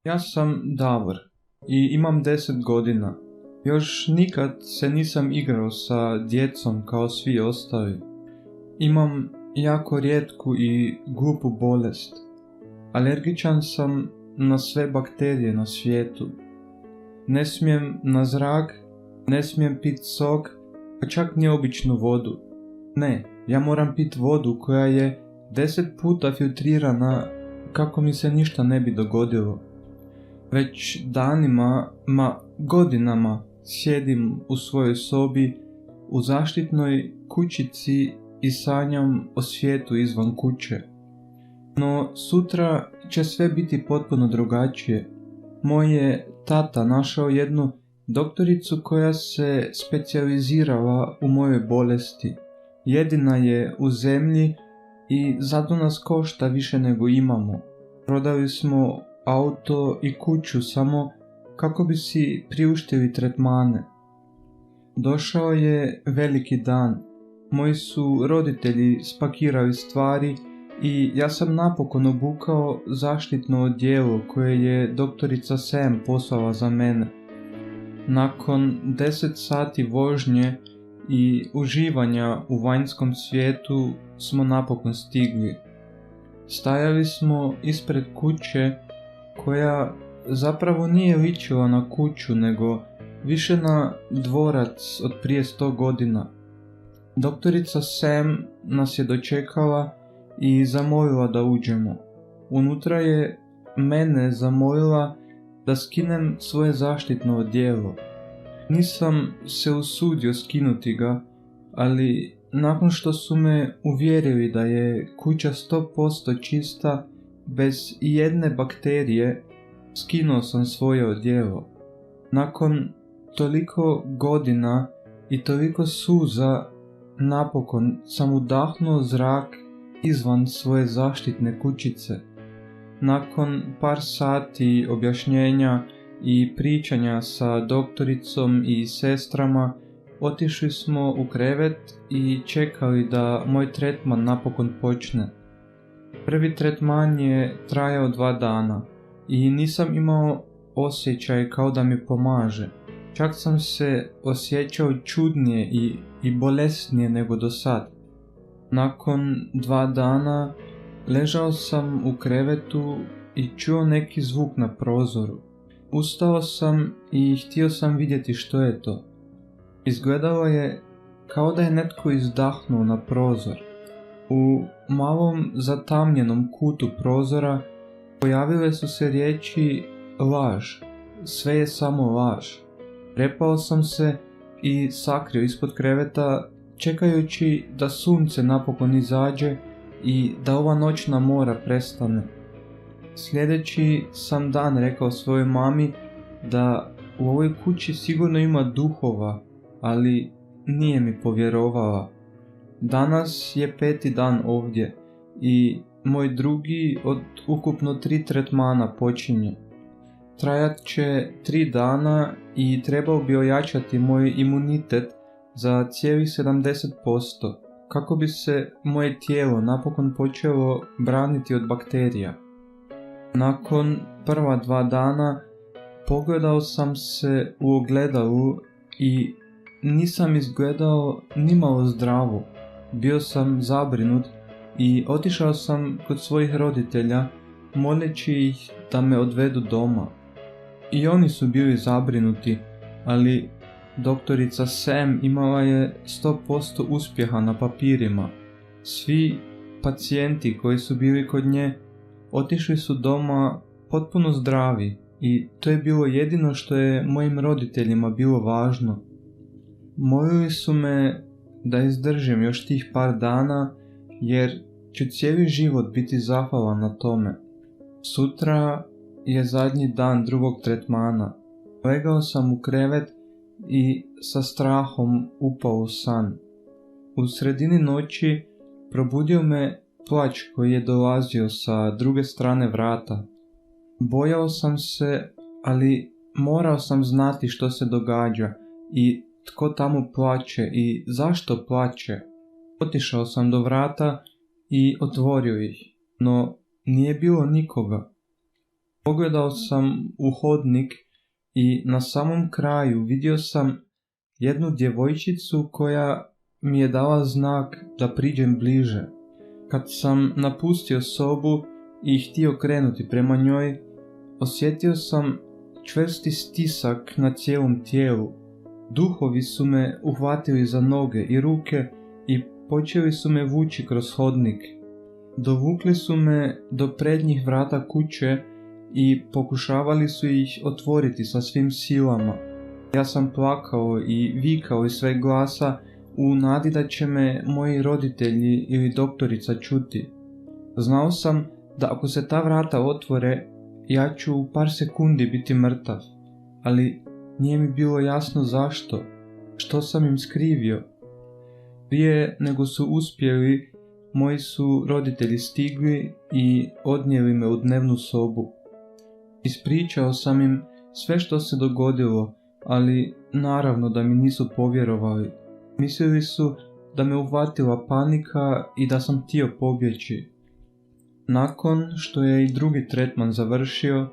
Ja sam Davor i imam 10 godina. Još nikad se nisam igrao sa djecom kao svi ostali. Imam jako rijetku i glupu bolest. Alergičan sam na sve bakterije na svijetu. Ne smijem na zrak, ne smijem pit sok, pa čak ni običnu vodu. Ne, ja moram pit vodu koja je 10 puta filtrirana kako mi se ništa ne bi dogodilo. Već danima, godinama sjedim u svojoj sobi u zaštitnoj kućici i sanjam o svijetu izvan kuće. No sutra će sve biti potpuno drugačije. Moj je tata našao jednu doktoricu koja se specijalizirala u mojoj bolesti. Jedina je u zemlji i zato nas košta više nego imamo. Prodali smo auto i kuću samo kako bi si priuštili tretmane. Došao je veliki dan. Moji su roditelji spakirali stvari i ja sam napokon obukao zaštitno odijelo koje je doktorica Sam poslala za mene. Nakon 10 sati vožnje i uživanja u vanjskom svijetu smo napokon stigli. Stajali smo ispred kuće koja zapravo nije ličila na kuću nego više na dvorac od prije 100 godina. Doktorica Sam nas je dočekala i zamolila da uđemo. Unutra je mene zamolila da skinem svoje zaštitno odijelo. Nisam se usudio skinuti ga, ali nakon što su me uvjerili da je kuća 100% čista, bez ijedne bakterije, skinuo sam svoje odijelo. Nakon toliko godina i toliko suza, napokon sam udahnuo zrak izvan svoje zaštitne kućice. Nakon par sati objašnjenja i pričanja sa doktoricom i sestrama, otišli smo u krevet i čekali da moj tretman napokon počne. Prvi tretman je trajao 2 dana i nisam imao osjećaj kao da mi pomaže. Čak sam se osjećao čudnije i bolesnije nego do sad. Nakon 2 dana ležao sam u krevetu i čuo neki zvuk na prozoru. Ustao sam i htio sam vidjeti što je to. Izgledalo je kao da je netko izdahnuo na prozor. U malom zatamnjenom kutu prozora pojavile su se riječi laž. Sve je samo laž. Prepao sam se i sakrio ispod kreveta čekajući da sunce napokon izađe i da ova noćna mora prestane. Sljedeći sam dan rekao svojoj mami da u ovoj kući sigurno ima duhova, ali nije mi povjerovala. Danas je 5. dan ovdje i moj drugi od ukupno 3 tretmana počinje. Trajat će 3 dana i trebao bi ojačati moj imunitet za cijelih 70% kako bi se moje tijelo napokon počelo braniti od bakterija. Nakon prva 2 dana pogledao sam se u ogledalu i nisam izgledao nimalo zdravo. Bio sam zabrinut i otišao sam kod svojih roditelja moleći ih da me odvedu doma. I oni su bili zabrinuti, ali doktorica Sam imala je 100% uspjeha na papirima. Svi pacijenti koji su bili kod nje otišli su doma potpuno zdravi i to je bilo jedino što je mojim roditeljima bilo važno. Molili su me da izdržim još tih par dana jer ću cijeli život biti zahvalan na tome. Sutra je zadnji dan drugog tretmana. Legao sam u krevet i sa strahom upao u san. U sredini noći probudio me plač koji je dolazio sa druge strane vrata. Bojao sam se, ali morao sam znati što se događa i tko tamo plače i zašto plače. Otišao sam do vrata i otvorio ih, no nije bilo nikoga. Pogledao sam u hodnik i na samom kraju vidio sam jednu djevojčicu koja mi je dala znak da priđem bliže. Kad sam napustio sobu i htio krenuti prema njoj, osjetio sam čvrsti stisak na cijelom tijelu. Duhovi su me uhvatili za noge i ruke i počeli su me vući kroz hodnik. Dovukli su me do prednjih vrata kuće i pokušavali su ih otvoriti sa svim silama. Ja sam plakao i vikao iz sveg glasa u nadi da će me moji roditelji ili doktorica čuti. Znao sam da ako se ta vrata otvore, ja ću u par sekundi biti mrtav, ali nije mi bilo jasno zašto, što sam im skrivio. Prije nego su uspjeli, moji su roditelji stigli i odnijeli me u dnevnu sobu. Ispričao sam im sve što se dogodilo, ali naravno da mi nisu povjerovali. Mislili su da me uhvatila panika i da sam htio pobjeći. Nakon što je i drugi tretman završio,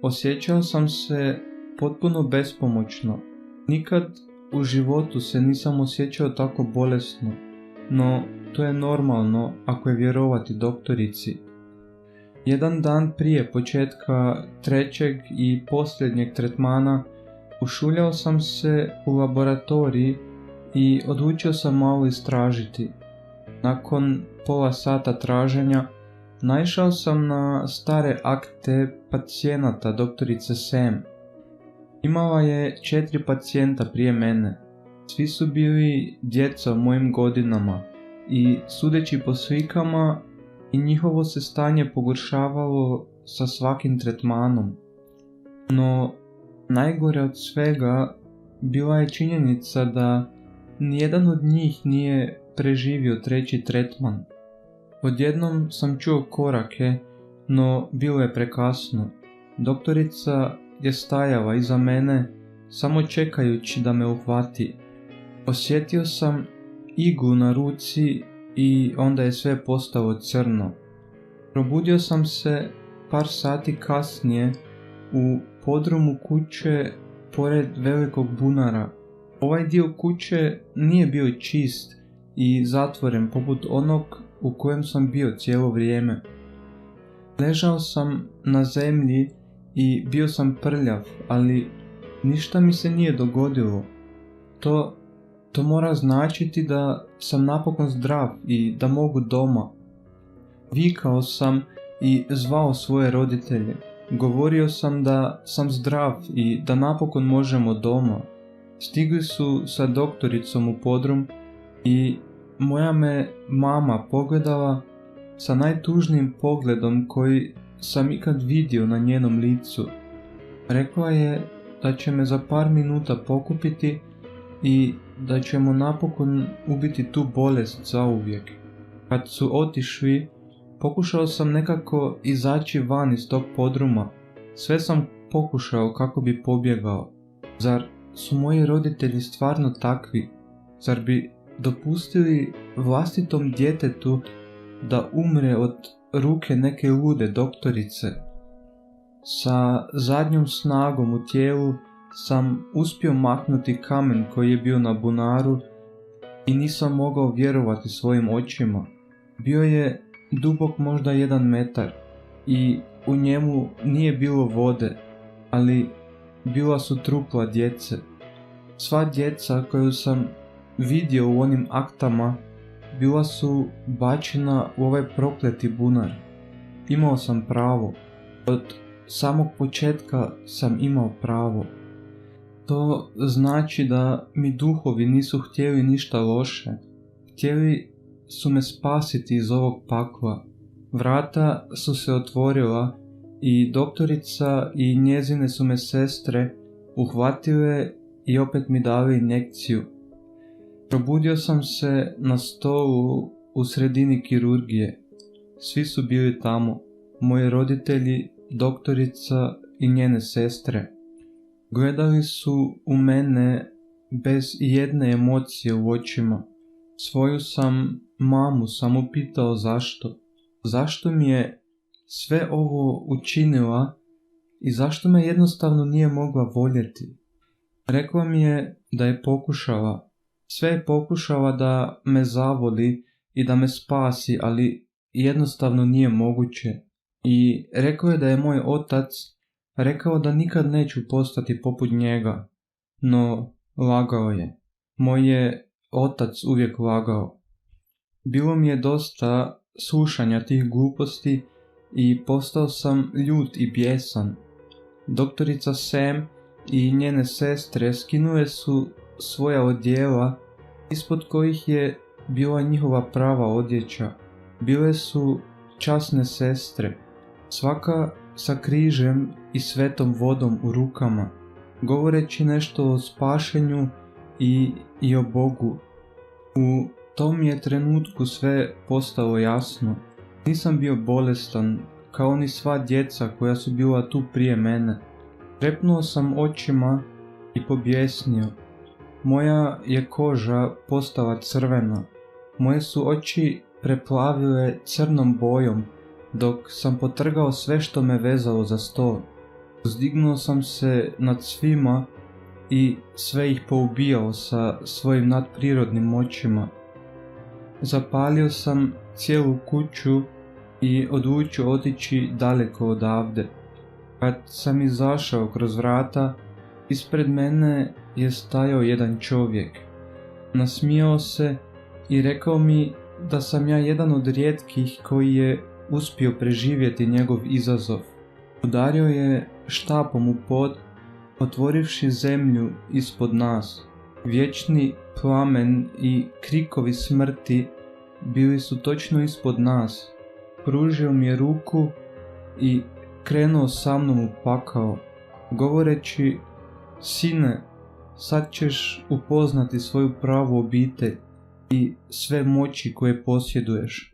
osjećao sam se potpuno bespomoćno. Nikad u životu se nisam osjećao tako bolesno, no to je normalno ako je vjerovati doktorici. Jedan dan prije početka trećeg i posljednjeg tretmana ušuljao sam se u laboratoriji i odlučio sam malo istražiti. Nakon pola sata traženja naišao sam na stare akte pacijenata doktorice Sam. Imala je 4 pacijenta prije mene. Svi su bili djeca u mojim godinama i sudeći po slikama i njihovo se stanje pogoršavalo sa svakim tretmanom. No, najgore od svega bila je činjenica da nijedan od njih nije preživio treći tretman. Odjednom sam čuo korake, no bilo je prekasno. Doktorica je stajala iza mene, samo čekajući da me uhvati. Osjetio sam iglu na ruci i onda je sve postalo crno. Probudio sam se par sati kasnije u podrumu kuće pored velikog bunara. Ovaj dio kuće nije bio čist i zatvoren poput onog u kojem sam bio cijelo vrijeme. Ležao sam na zemlji i bio sam prljav, ali ništa mi se nije dogodilo. To mora značiti da sam napokon zdrav i da mogu doma. Vikao sam i zvao svoje roditelje. Govorio sam da sam zdrav i da napokon možemo doma. Stigli su sa doktoricom u podrum i moja me mama pogledala sa najtužnijim pogledom koji sam ikad vidio na njenom licu. Rekla je da će me za par minuta pokupiti i da ćemo napokon ubiti tu bolest zauvijek. Kad su otišli, pokušao sam nekako izaći van iz tog podruma. Sve sam pokušao kako bi pobjegao. Zar su moji roditelji stvarno takvi? Zar bi dopustili vlastitom djetetu da umre od ruke neke lude doktorice? Sa zadnjom snagom u tijelu sam uspio maknuti kamen koji je bio na bunaru i nisam mogao vjerovati svojim očima. Bio je dubok možda 1 metar i u njemu nije bilo vode, ali bila su trupla djece. Sva djeca koju sam vidio u onim aktama bila su bačena u ovaj prokleti bunar. Imao sam pravo. Od samog početka sam imao pravo. To znači da mi duhovi nisu htjeli ništa loše. Htjeli su me spasiti iz ovog pakla. Vrata su se otvorila i doktorica i njezine su me sestre uhvatile i opet mi dali injekciju. Probudio sam se na stolu u sredini kirurgije. Svi su bili tamo, moji roditelji, doktorica i njene sestre. Gledali su u mene bez jedne emocije u očima. Svoju sam mamu samo pitao zašto. Zašto mi je sve ovo učinila i zašto me jednostavno nije mogla voljeti. Rekla mi je da je pokušala, sve je pokušala da me zavoli i da me spasi, ali jednostavno nije moguće. I rekao je da je moj otac rekao da nikad neću postati poput njega, no lagao je. Moj je otac uvijek lagao. Bilo mi je dosta slušanja tih gluposti i postao sam ljut i bijesan. Doktorica Sam i njene sestre skinule su svoja odjela ispod kojih je bila njihova prava odjeća. Bile su časne sestre, svaka sa križem i svetom vodom u rukama, govoreći nešto o spašenju i o Bogu. U tom je trenutku sve postalo jasno. Nisam bio bolestan, kao ni sva djeca koja su bila tu prije mene. Trepnuo sam očima i pobjesnio. Moja je koža postala crvena. Moje su oči preplavile crnom bojom, dok sam potrgao sve što me vezalo za stol. Uzdignuo sam se nad svima i sve ih poubijao sa svojim nadprirodnim moćima. Zapalio sam cijelu kuću i odlučio otići daleko odavde. Kad sam izašao kroz vrata, ispred mene je stajao jedan čovjek. Nasmijao se i rekao mi da sam ja jedan od rijetkih koji je uspio preživjeti njegov izazov. Udario je štapom u pod, otvorivši zemlju ispod nas. Vječni plamen i krikovi smrti bili su točno ispod nas. Pružio mi je ruku i krenuo sa mnom u pakao, govoreći: sine, sad ćeš upoznati svoju pravu obitelj i sve moći koje posjeduješ.